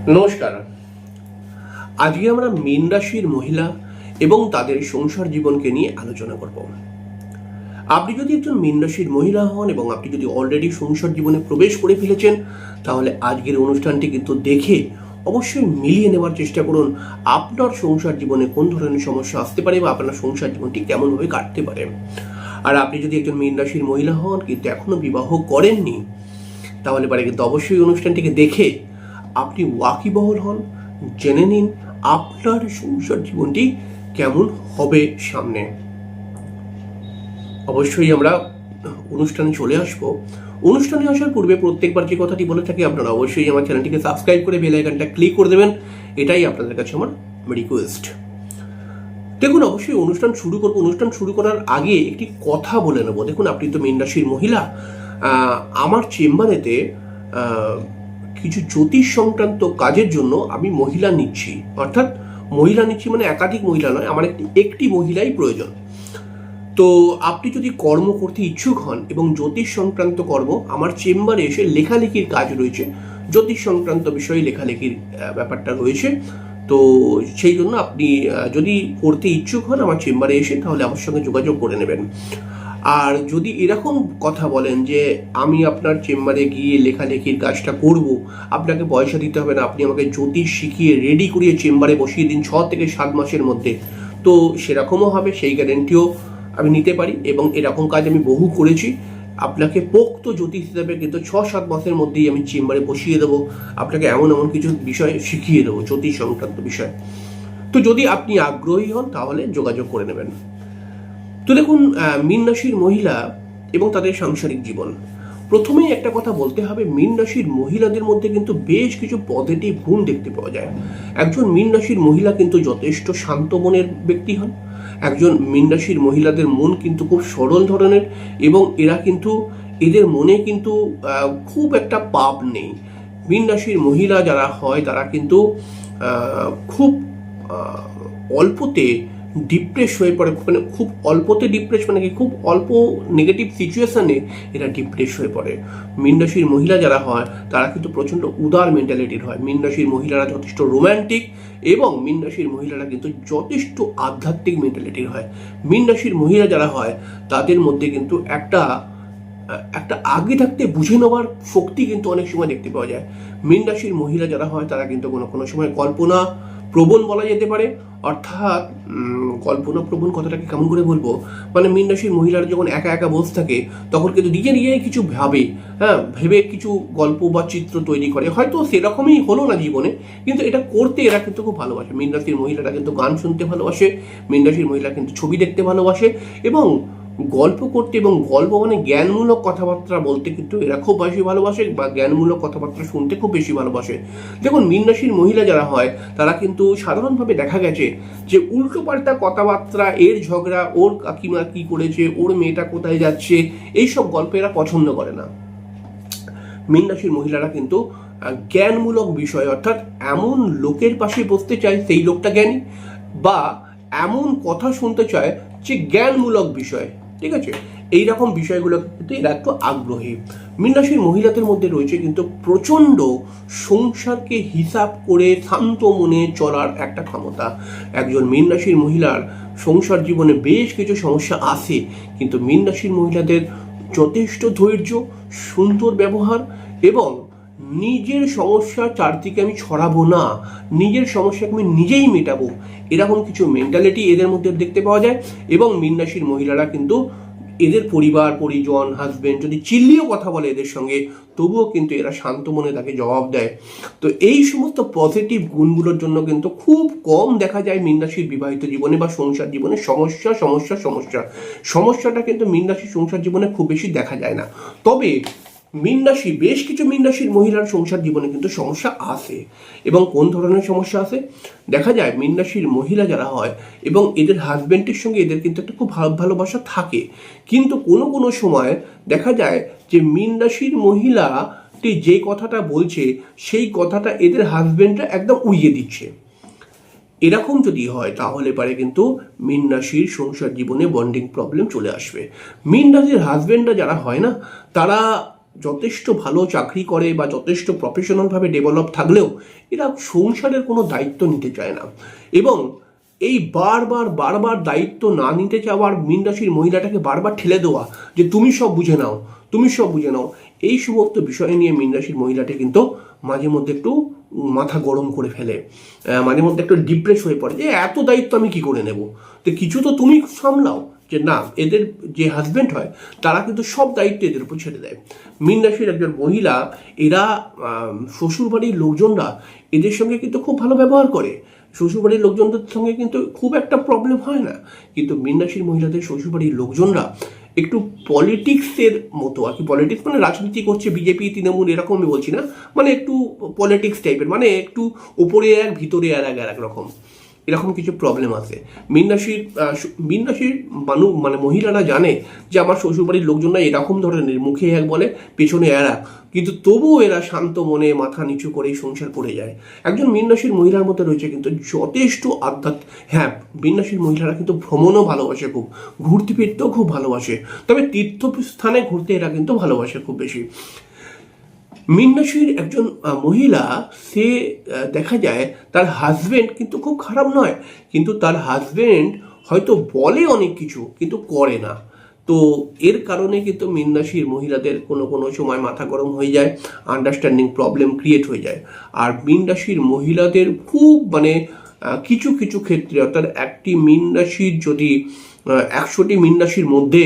নমস্কার। আজকে আমরা মীন রাশির মহিলা এবং তাদের সংসার জীবনকে নিয়ে আলোচনা করব। আপনি যদি একজন মীন রাশির মহিলা হন এবং আপনি যদি অলরেডি সংসার জীবনে প্রবেশ করে ফেলেছেন, তাহলে আজকের অনুষ্ঠানটি কিন্তু দেখে অবশ্যই মিলিয়ে নেওয়ার চেষ্টা করুন আপনার সংসার জীবনে কোন ধরনের সমস্যা আসতে পারে বা আপনার সংসার জীবনটি কেমনভাবে কাটতে পারে। আর আপনি যদি একজন মীন রাশির মহিলা হন কিন্তু এখনো বিবাহ করেননি, তাহলে পারে কিন্তু অবশ্যই অনুষ্ঠানটিকে দেখে আপনি ওয়াকিবহল হন, জেনে নিন আপনার সংসার জীবনটি কেমন হবে সামনে। অবশ্যই আমরা অনুষ্ঠানে চলে আসব। অনুষ্ঠানে আসার পূর্বে প্রত্যেকবার যে কথাটি বলে থাকি, আপনারা অবশ্যই আমার চ্যানেলটিকে সাবস্ক্রাইব করে বেল আইকনটা ক্লিক করে দেবেন। এটাই আপনাদের কাছে আমার রিকোয়েস্ট। দেখুন, অবশ্যই অনুষ্ঠান শুরু করব। অনুষ্ঠান শুরু করার আগে একটি কথা বলে নেব। দেখুন, আপনি তো মীন রাশির মহিলা। আমার চেম্বারেতে কিছু জ্যোতিষ সংক্রান্ত কাজের জন্য আমি মহিলা নিচ্ছি, অর্থাৎ মহিলা নিচ্ছি মানে একাধিক মহিলা নয়, আমার একটি মহিলাই প্রয়োজন। তো আপনি যদি কর্ম করতে ইচ্ছুক হন এবং জ্যোতিষ সংক্রান্ত কর্ম, আমার চেম্বারে এসে লেখালেখির কাজ রয়েছে, জ্যোতিষ সংক্রান্ত বিষয়ে লেখালেখির ব্যাপারটা রয়েছে। তো সেই জন্য আপনি যদি করতে ইচ্ছুক হন আমার চেম্বারে এসে, তাহলে আমার সঙ্গে যোগাযোগ করে নেবেন। আর যদি এরকম কথা বলেন যে আমি আপনার চেম্বারে গিয়ে লেখালেখির কাজটা করব, আপনাকে পয়সা দিতে হবে না, আপনি আমাকে জ্যোতিষ শিখিয়ে রেডি করিয়ে চেম্বারে বসিয়ে দিন 6 থেকে 7 মাসের মধ্যে, তো সেরকমও হবে, সেই গ্যারেন্টিও আমি নিতে পারি। এবং এরকম কাজ আমি বহু করেছি। আপনাকে পোক্ত জ্যোতিষ হিসাবে কিন্তু 6-7 মাসের মধ্যেই আমি চেম্বারে বসিয়ে দেবো, আপনাকে এমন এমন কিছু বিষয় শিখিয়ে দেবো, জ্যোতিষ সংক্রান্ত বিষয়। তো যদি আপনি আগ্রহী হন তাহলে যোগাযোগ করে নেবেন। তো দেখুন, মীন রাশির মহিলা এবং তাদের সাংসারিক জীবন, প্রথমেই একটা কথা বলতে হবে, মীন রাশির মহিলাদের মধ্যে কিন্তু বেশ কিছু পজিটিভ গুণ দেখতে পাওয়া যায়। একজন মীন রাশির মহিলা কিন্তু যথেষ্ট শান্ত মনের ব্যক্তি হন। একজন মীন রাশির মহিলাদের মন কিন্তু খুব সরল ধরনের, এবং এরা কিন্তু এদের মনে কিন্তু খুব একটা পাপ নেই। মীন রাশির মহিলা যারা হয় তারা কিন্তু খুব অল্পতে ডিপ্রেস হয়ে পড়ে, মানে খুব অল্পতে ডিপ্রেস, মানে কি খুব অল্প নেগেটিভ সিচুয়েশনে এরা ডিপ্রেস হয়ে পড়ে। মীন রাশির মহিলা যারা হয় তারা কিন্তু প্রচণ্ড উদার মেন্টালিটির হয়। মীন রাশির মহিলারা যথেষ্ট রোম্যান্টিক এবং মীন রাশির মহিলারা কিন্তু যথেষ্ট আধ্যাত্মিক মেন্টালিটির হয়। মীন রাশির মহিলা যারা হয় তাদের মধ্যে কিন্তু একটা আগে থাকতে বুঝে নেওয়ার শক্তি কিন্তু অনেক সময় দেখতে পাওয়া যায়। মীন রাশির মহিলা যারা হয় তারা কিন্তু কোনো সময় কল্পনা প্রবণ বলা যেতে পারে। অর্থাৎ কল্পনা প্রবণ কথাটাকে কেমন করে বলবো, মানে মীন রাশির মহিলারা যখন একা একা বসে থাকে তখন কিন্তু নিজেই কিছু ভাবে, ভেবে কিছু গল্প বা চিত্র তৈরি করে। হয়তো সেরকমই হলো না জীবনে, কিন্তু এটা করতে এরা কিন্তু খুব ভালোবাসে। মীন রাশির মহিলারা কিন্তু গান শুনতে ভালোবাসে, মীন রাশির মহিলা কিন্তু ছবি দেখতে ভালোবাসে, এবং গল্প করতে, এবং গল্প মানে জ্ঞানমূলক কথাবার্তা বলতে কিন্তু এরা খুব বেশি ভালোবাসে, বা জ্ঞানমূলক কথাবার্তা শুনতে খুব বেশি ভালোবাসে। দেখুন, মীন রাশির মহিলা যারা হয় তারা কিন্তু সাধারণভাবে দেখা গেছে যে উল্টোপাল্টা কথাবার্তা, এর ঝগড়া, ওর কাকিমা কি করেছে, ওর মেয়েটা কোথায় যাচ্ছে, এইসব গল্প এরা পছন্দ করে না। মীন রাশির মহিলারা কিন্তু জ্ঞানমূলক বিষয়, অর্থাৎ এমন লোকের পাশে বসতে চায় সেই লোকটা জ্ঞানী, বা এমন কথা শুনতে চায় যে জ্ঞানমূলক বিষয়, ঠিক আছে, এইরকম বিষয়গুলো কিন্তু এরা একটু আগ্রহী। মীন রাশির মহিলাদের মধ্যে রয়েছে কিন্তু প্রচণ্ড সংসারকে হিসাব করে শান্ত মনে চলার একটা ক্ষমতা। একজন মীন রাশির মহিলার সংসার জীবনে বেশ কিছু সমস্যা আসে, কিন্তু মীন রাশির মহিলাদের যথেষ্ট ধৈর্য, সুন্দর ব্যবহার, এবং নিজের সমস্যা চারদিকে আমি ছড়াবো না, নিজের সমস্যাকে আমি নিজেই মেটাবো, এরকম কিছু মেন্টালিটি এদের মধ্যে দেখতে পাওয়া যায়। এবং মীন রাশির মহিলারা কিন্তু এদের পরিবার পরিজন, হাজবেন্ড যদি চিল্লিও কথা বলে এদের সঙ্গে, তবুও কিন্তু এরা শান্ত মনে তাকে জবাব দেয়। তো এই সমস্ত পজিটিভ গুণগুলোর জন্য কিন্তু খুব কম দেখা যায় মীন রাশির বিবাহিত জীবনে বা সংসার জীবনে সমস্যাটা কিন্তু মীন রাশির সংসার জীবনে খুব বেশি দেখা যায় না। তবে বেশ কিছু মীন রাশির মহিলার সংসার জীবনে কিন্তু সমস্যা আসে। এবং কোন ধরনের সমস্যা আসে দেখা যায়, মীন রাশির মহিলা যারা হয় এবং এদের হাজবেন্ডের সঙ্গে এদের কিন্তু একটা খুব ভালোবাসা থাকে, কিন্তু কোনো সময় দেখা যায় যে মীন রাশির মহিলাটি যে কথাটা বলছে সেই কথাটা এদের হাজবেন্ডরা একদম উড়িয়ে দিচ্ছে। এরকম যদি হয় তাহলে পারে কিন্তু মীন রাশির সংসার জীবনে বন্ডিং প্রবলেম চলে আসবে। মীন রাশির হাজবেন্ডরা যারা হয় না, তারা যথেষ্ট ভালো চাকরি করে বা যথেষ্ট প্রফেশনালভাবে ডেভেলপ থাকলেও এরা সংসারের কোনো দায়িত্ব নিতে চায় না, এবং এই বারবার দায়িত্ব না নিতে চাওয়ার মীন রাশির মহিলাটাকে বারবার ঠেলে দেওয়া যে তুমি সব বুঝে নাও, এই সমস্ত বিষয় নিয়ে মীন রাশির মহিলাটি কিন্তু মাঝে মধ্যে একটু মাথা গরম করে ফেলে, মাঝে মধ্যে একটু ডিপ্রেস হয়ে পড়ে যে এত দায়িত্ব আমি কি করে নেব, তো কিছু তো তুমি সামলাও। যে না, এদের যে হাজব্যান্ড হয় তারা কিন্তু সব দায়িত্ব এদের উপর ছেড়ে দেয়। মীন রাশির একজন মহিলা, এরা শ্বশুরবাড়ির লোকজনরা এদের সঙ্গে কিন্তু খুব ভালো ব্যবহার করে, শ্বশুরবাড়ির লোকজনদের সঙ্গে কিন্তু খুব একটা প্রবলেম হয় না, কিন্তু মীন রাশির মহিলাদের শ্বশুরবাড়ির লোকজনরা একটু পলিটিক্সের মতো আর কি, পলিটিক্স মানে রাজনীতি করছে, বিজেপি তৃণমূল এরকম আমি বলছি না, মানে একটু পলিটিক্স টাইপের, মানে একটু উপরে এক ভিতরে আর এক রকম, এরকম কিছু প্রবলেম আছে। মীন রাশির মানে মহিলারা জানে যে আমার শ্বশুরবাড়ির লোকজনরা এরকম ধরনের, মুখে এক বলে পেছনে এরা, কিন্তু তবুও এরা শান্ত মনে মাথা নিচু করেই সংসার করে যায়। একজন মীন রাশির মহিলার মধ্যে রয়েছে কিন্তু যথেষ্ট হ্যাঁ, মীন রাশির মহিলারা কিন্তু ভ্রমণও ভালোবাসে, খুব ঘুরতে ফিরতেও খুব ভালোবাসে, তবে তীর্থস্থানে ঘুরতে এরা কিন্তু ভালোবাসে খুব বেশি। মীন রাশির একজন মহিলা, সে দেখা যায় তার হাজবেন্ড কিন্তু খুব খারাপ নয়, কিন্তু তার হাজবেন্ড হয়তো বলে অনেক কিছু কিন্তু করে না, তো এর কারণে কিন্তু মীন রাশির মহিলাদের কোনো সময় মাথা গরম হয়ে যায়, আন্ডারস্ট্যান্ডিং প্রবলেম ক্রিয়েট হয়ে যায়। আর মীন রাশির মহিলাদের খুব মানে কিছু ক্ষেত্রে, অর্থাৎ একটি মীন রাশির যদি 100টি মীন রাশির মধ্যে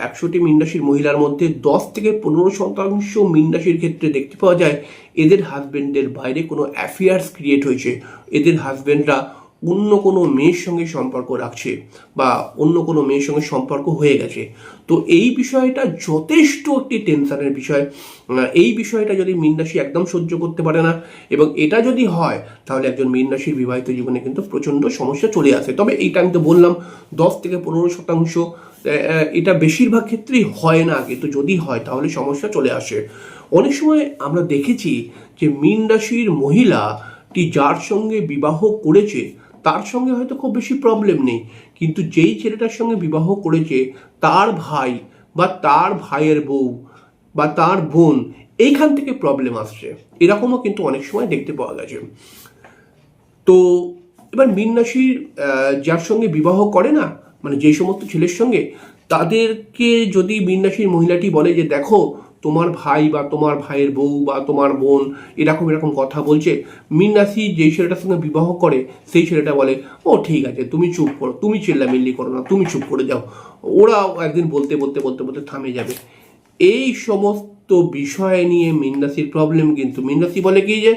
100টি মীন রাশির মহিলার মধ্যে 10 থেকে 15% মীন রাশির ক্ষেত্রে দেখতে পাওয়া যায় এদের হাজবেন্ডের বাইরে কোনো অ্যাফেয়ার্স ক্রিয়েট হয়েছে, এদের হাজবেন্ডরা অন্য কোনো মেয়ের সঙ্গে সম্পর্ক রাখছে বা অন্য কোনো মেয়ের সঙ্গে সম্পর্ক হয়ে গেছে। তো এই বিষয়টা যথেষ্ট একটি টেনশনের বিষয়। এই বিষয়টা যদি মীন রাশি একদম সহ্য করতে পারে না, এবং এটা যদি হয় তাহলে একজন মীন রাশির বিবাহিত জীবনে কিন্তু প্রচণ্ড সমস্যা চলে আসে। তবে এইটা আমি তো বললাম 10 থেকে 15%, এটা বেশিরভাগ ক্ষেত্রেই হয় না, কিন্তু যদি হয় তাহলে সমস্যা চলে আসে। অনেক সময় আমরা দেখেছি যে মীন রাশির মহিলাটি যার সঙ্গে বিবাহ করেছে তার সঙ্গে হয়তো খুব বেশি প্রবলেম নেই, কিন্তু যেই ছেলেটার সঙ্গে বিবাহ করেছে তার ভাই বা তার ভাইয়ের বউ বা তার বোন, এইখান থেকে প্রবলেম আসছে, এরকমও কিন্তু অনেক সময় দেখতে পাওয়া গেছে। তো এবার মীন রাশির যার সঙ্গে বিবাহ করে না, মানে যে সমস্ত ছেলের সঙ্গে, তাদেরকে যদি মীন রাশির মহিলাটি বলে যে দেখো তোমার ভাই বা তোমার ভাইয়ের বউ বা তোমার বোন এরকম কথা বলছে, মীন রাশি যেই ছেলেটার সঙ্গে বিবাহ করে সেই ছেলেটা বলে ও ঠিক আছে তুমি চুপ করো, তুমি চিল্লামিল্লি করো না, তুমি চুপ করে যাও, ওরাও একদিন বলতে থামে যাবে। এই সমস্ত বিষয় নিয়ে মীন রাশির প্রবলেম। কিন্তু মীন রাশি বলে কি যে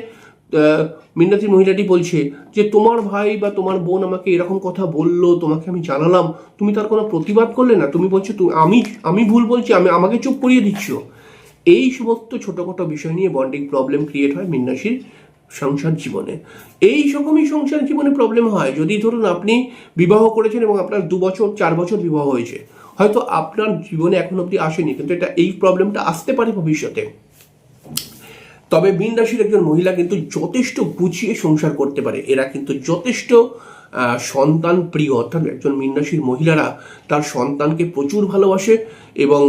মীন রাশির মহিলাটি বলছে যে তোমার ভাই বা তোমার বোন আমাকে এরকম কথা বললো, তোমাকে আমি জানালাম, তুমি তার কোনো প্রতিবাদ করলে না, তুমি বলছো আমি ভুল বলছি, আমাকে চুপ করিয়ে দিচ্ছ। এই সমস্ত ছোটখাটো বিষয় নিয়ে বন্ডিং প্রবলেম ক্রিয়েট হয় মীন রাশির সংসার জীবনে। এই রকমই সংসার জীবনে প্রবলেম হয় যদি ধরুন আপনি বিবাহ করেছেন এবং আপনার 2 বছর 4 বছর বিবাহ হয়েছে, হয়তো আপনার জীবনে এখন অবধি আসেনি, কিন্তু এই প্রবলেমটা আসতে পারে ভবিষ্যতে। তবে মীন রাশির একজন মহিলা কিন্তু যথেষ্ট গুছিয়ে সংসার করতে পারে, এরা কিন্তু যথেষ্ট সন্তান প্রিয়, অর্থাৎ একজন মীন রাশির মহিলারা তার সন্তানকে প্রচুর ভালোবাসে এবং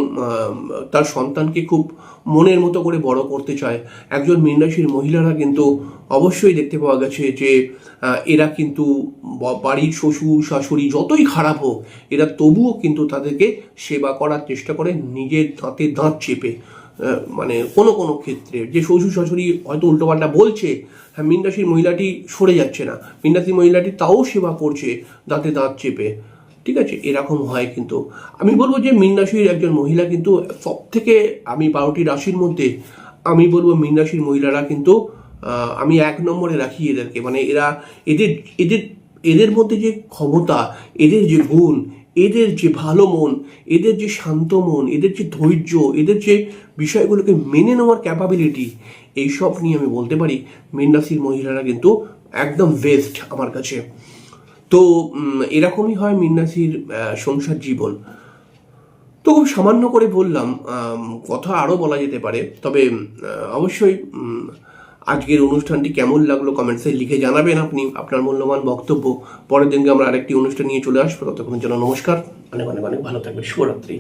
তার সন্তানকে খুব মনের মতো করে বড় করতে চায়। একজন মীন রাশির মহিলারা কিন্তু অবশ্যই দেখতে পাওয়া গেছে যে এরা কিন্তু বাড়ির শ্বশুর শাশুড়ি যতই খারাপ হোক, এরা তবুও কিন্তু তাদেরকে সেবা করার চেষ্টা করে নিজের দাঁতে দাঁত চেপে। মানে কোনো ক্ষেত্রে যে শ্বশুর শাশুড়ি হয়তো উল্টোপাল্টা বলছে, হ্যাঁ মীন রাশির মহিলাটি সরে যাচ্ছে না, মীন রাশির মহিলাটি তাও সেবা করছে দাঁতে দাঁত চেপে, ঠিক আছে, এরকম হয়। কিন্তু আমি বলবো যে মীন রাশির একজন মহিলা কিন্তু সব থেকে, আমি 12টি রাশির মধ্যে আমি বলবো মীন রাশির মহিলারা কিন্তু আমি 1 নম্বরে রাখি এদেরকে। মানে এদের মধ্যে যে ক্ষমতা, এদের যে গুণ, এদের যে ভালো মন, এদের যে শান্ত মন, এদের যে ধৈর্য, এদের যে বিষয়গুলোকে মেনে নেওয়ার ক্যাপাবিলিটি, এইসব নিয়ে আমি বলতে পারি মীন রাশির মহিলারা কিন্তু একদম বেস্ট আমার কাছে। তো এরকমই হয় মীন রাশির সংসার জীবন। তো খুব সামান্য করে বললাম, কথা আরও বলা যেতে পারে, তবে অবশ্যই আজকের অনুষ্ঠানটি কেমন লাগলো কমেন্টসে লিখে জানাবেন আপনি আপনার মূল্যবান বক্তব্য। পরের দিনকে আমরা আরেকটি অনুষ্ঠান নিয়ে চলে আসবো, ততক্ষণের জন্য নমস্কার, অনেক ভালো থাকবে, শুভরাত্রি।